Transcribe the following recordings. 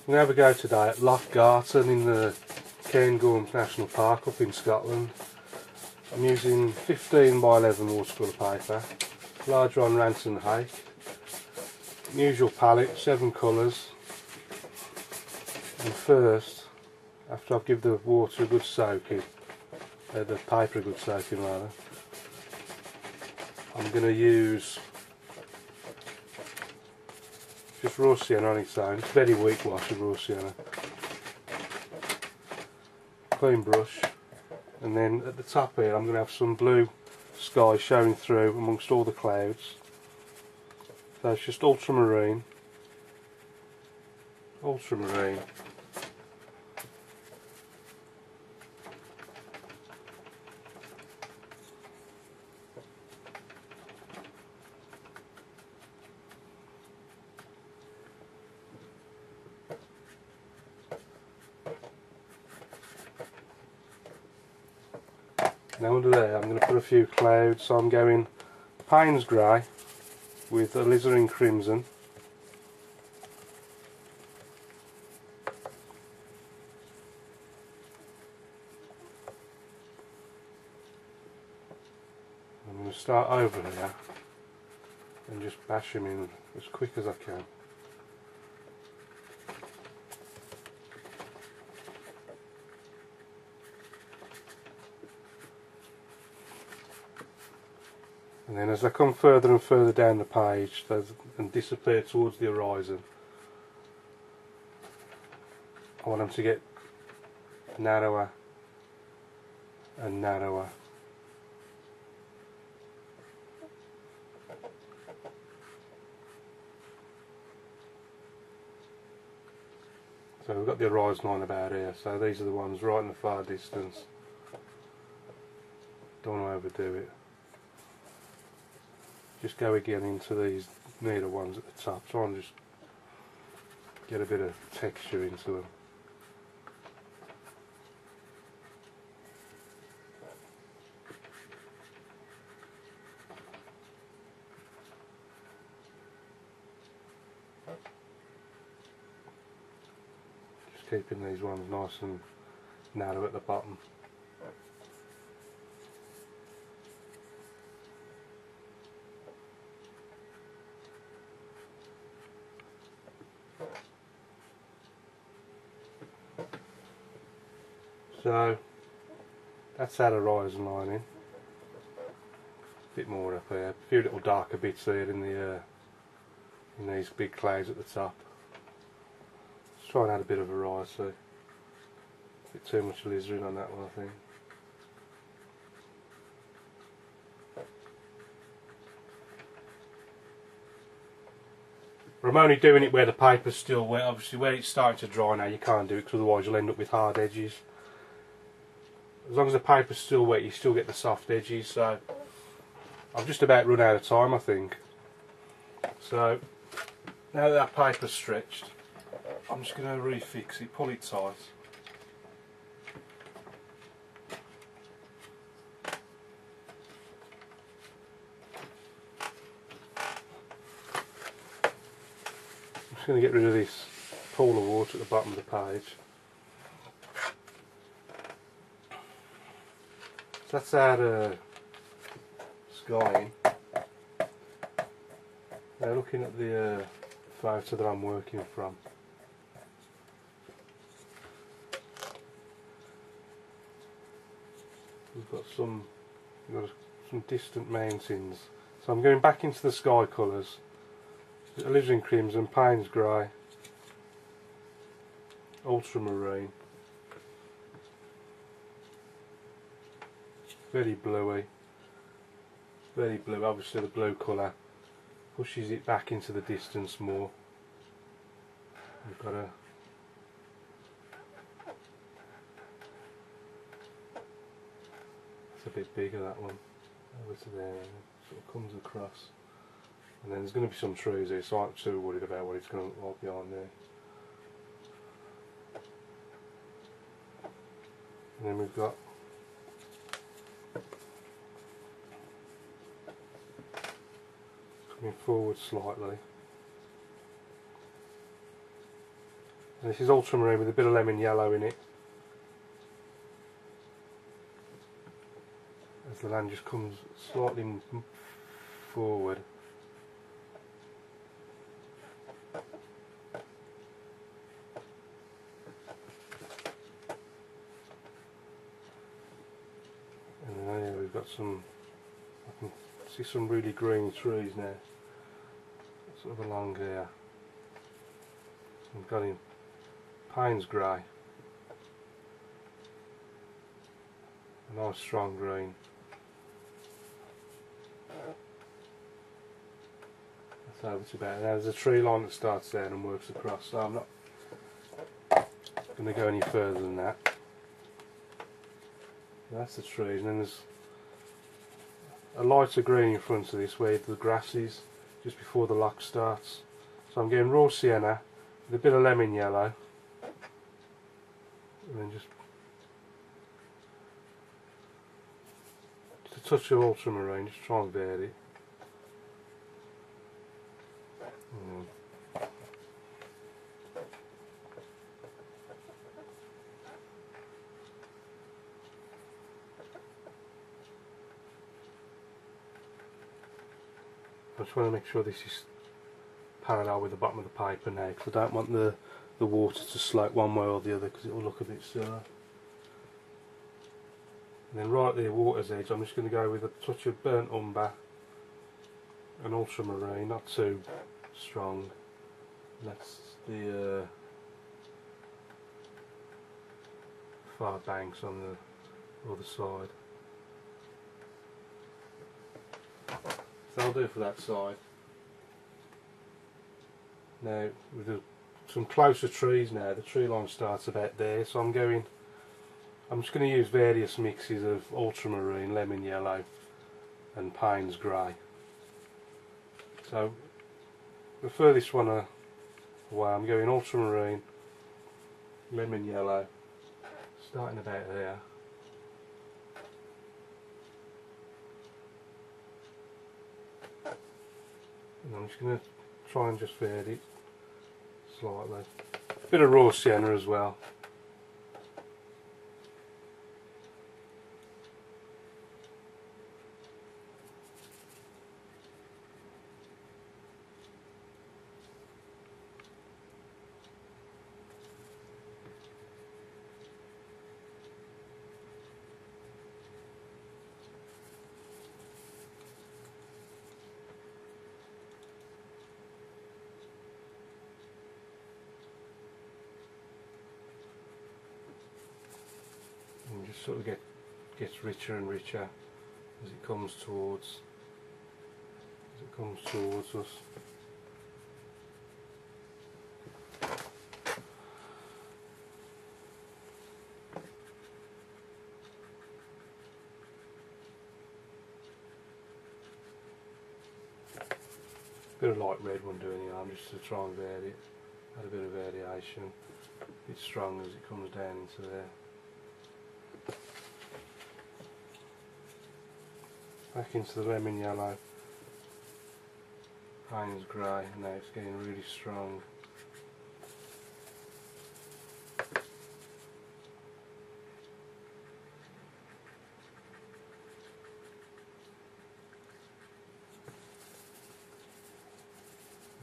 We have a go today at Loch Garten in the Cairngorms National Park up in Scotland. I'm using 15 by 11 watercolour paper, larger on Ransom Hake, usual palette, 7 colours. And first, after I've given the water a good soaking, the paper a good soaking rather, I'm going to use just raw sienna on its own. It's very weak wash of raw sienna. Clean brush, and then at the top here I'm going to have some blue sky showing through amongst all the clouds. So it's just ultramarine. Now under there I'm going to put a few clouds, so I'm going Payne's Grey with alizarin crimson, I'm going to start over here and just bash them in as quick as I can. And then as I come further and further down the page and disappear towards the horizon, I want them to get narrower and narrower. So we've got the horizon line about here, so these are the ones right in the far distance. Don't want to overdo it. Just go again into these nearer ones at the top, try and just get a bit of texture into them. Just keeping these ones nice and narrow at the bottom. So that's that horizon line in. A bit more up here, a few little darker bits there in the in these big clouds at the top. Let's try and add a bit of variety. A bit too much alizarin on that one, I think. I'm only doing it where the paper's still wet. Obviously where it's starting to dry now you can't do it, because otherwise you'll end up with hard edges. As long as the paper's still wet you still get the soft edges, so I've just about run out of time I think. So now that paper's stretched, I'm just going to refix it, pull it tight. I'm just going to get rid of this pool of water at the bottom of the page. So that's our sky in. Now looking at the photo that I'm working from, we've got some distant mountains. So I'm going back into the sky colours. Alizarin crimson, Payne's Grey, ultramarine, very bluey, very blue. Obviously the blue colour pushes it back into the distance more. We've got a it's a bit bigger, that one. Over to there, sort of comes across. And then there's going to be some trees here, so I'm not too worried about what it's going to look like behind there. And then we've got coming forward slightly. And this is ultramarine with a bit of lemon yellow in it. As the land just comes slightly forward. And there we've got some, I can see some really green trees now, sort of along here. We've got in Payne's grey, a nice strong green. That's over to about there. There's a tree line that starts there and works across, so I'm not going to go any further than that. That's the trees, and then there's a lighter green in front of this where the grass is, just before the loch starts. So I'm getting raw sienna with a bit of lemon yellow, and then just a touch of ultramarine, just try and vary it. I just want to make sure this is parallel with the bottom of the paper now, because I don't want the water to slope one way or the other, because it will look a bit sour. And then right at the water's edge I'm just going to go with a touch of burnt umber and ultramarine, not too strong. That's the far banks on the other side. So I'll do it for that side. Now with some closer trees now, the tree line starts about there, so I'm just going to use various mixes of ultramarine, lemon yellow and Payne's grey. So the furthest one away I'm going ultramarine, lemon yellow, starting about there. And I'm just going to try and just vary it slightly. A bit of raw sienna as well. And just sort of gets richer and richer as it comes towards us. Bit of light red won't do any harm, just to try and vary it, add a bit of variation, a bit strong as it comes down into there. Back into the lemon yellow, Payne's grey, and now it's getting really strong.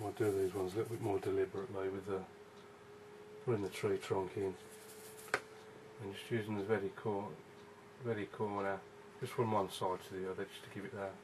I'll do these ones a little bit more deliberately with putting the tree trunk in and just using the very corner, just from one side to the other, just to give it that